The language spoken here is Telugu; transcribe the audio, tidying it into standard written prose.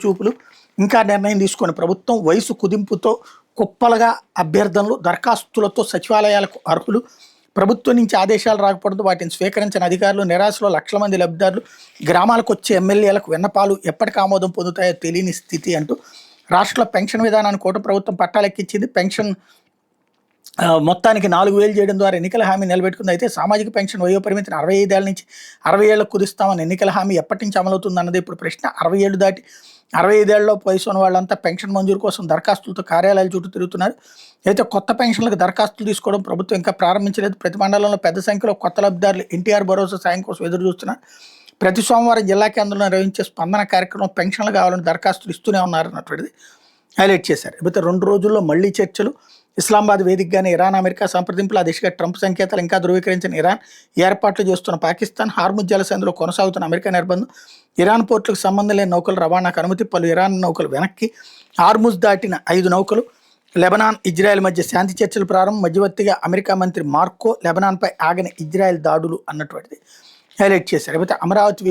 చూపులు ఇంకా నిర్ణయం తీసుకొని ప్రభుత్వం వయసు కుదింపుతో కుప్పలుగా అభ్యర్థనలు దరఖాస్తులతో సచివాలయాలకు అర్హులు ప్రభుత్వం నుంచి ఆదేశాలు రాకపోవడంతో వాటిని స్వీకరించిన అధికారులు నిరాశలో లక్షల మంది లబ్ధిదారులు గ్రామాలకు వచ్చే ఎమ్మెల్యేలకు విన్నపాలు ఎప్పటికి ఆమోదం పొందుతాయో తెలియని స్థితి అంటూ రాష్ట్రంలో పెన్షన్ విధానాన్ని కూట ప్రభుత్వం పట్టాలెక్కించింది. పెన్షన్ మొత్తానికి 4,000 చేయడం ద్వారా ఎన్నికల హామీ నిలబెట్టుకుంది. అయితే సామాజిక పెన్షన్ వయో పరిమితిని 65 ఏళ్ల నుంచి 60 ఏళ్లకు కుదిస్తామని ఎన్నికల హామీ ఎప్పటి నుంచి అమలవుతుంది అన్నది ఇప్పుడు ప్రశ్న. 60 ఏళ్లు దాటి 65 ఏళ్లలోపు వయసు ఉన్న వాళ్ళంతా పెన్షన్ మంజూరు కోసం దరఖాస్తులతో కార్యాలయాల చుట్టూ తిరుగుతున్నారు. అయితే కొత్త పెన్షన్లకు దరఖాస్తులు తీసుకోవడం ప్రభుత్వం ఇంకా ప్రారంభించలేదు. ప్రతి మండలంలో పెద్ద సంఖ్యలో కొత్త లబ్ధిదారులు ఎన్టీఆర్ భరోసా సాయం కోసం ఎదురు చూస్తున్నారు. ప్రతి సోమవారం జిల్లా కేంద్రంలో నిర్వహించే స్పందన కార్యక్రమం పెన్షన్లు కావాలని దరఖాస్తులు ఇస్తూనే ఉన్నారన్నటువంటిది హైలైట్ చేశారు. అయితే 2 రోజుల్లో మళ్లీ చర్చలు. ఇస్లామాబాద్ వేదికగానే ఇరాన్ అమెరికా సంప్రదింపులు. ఆ దిశగా ట్రంప్ సంకేతాలు ఇంకా ధృవీకరించిన ఇరాన్, ఏర్పాట్లు చేస్తున్న పాకిస్తాన్, హార్ముజ్ జలసంధిలో కొనసాగుతున్న అమెరికా నిర్బంధం, ఇరాన్ పోర్టులకు సంబంధం లేని నౌకలు రవాణాకు అనుమతి, పలు ఇరాన్ నౌకలు వెనక్కి, హార్ముజ్ దాటిన 5 నౌకలు, లెబనాన్ ఇజ్రాయెల్ మధ్య శాంతి చర్చలు ప్రారంభం, మధ్యవర్తిగా అమెరికా మంత్రి మార్కో, లెబనాన్పై ఆగని ఇజ్రాయెల్ దాడులు అన్నటువంటిది హైలైట్ చేశారు. అయితే అమరావతి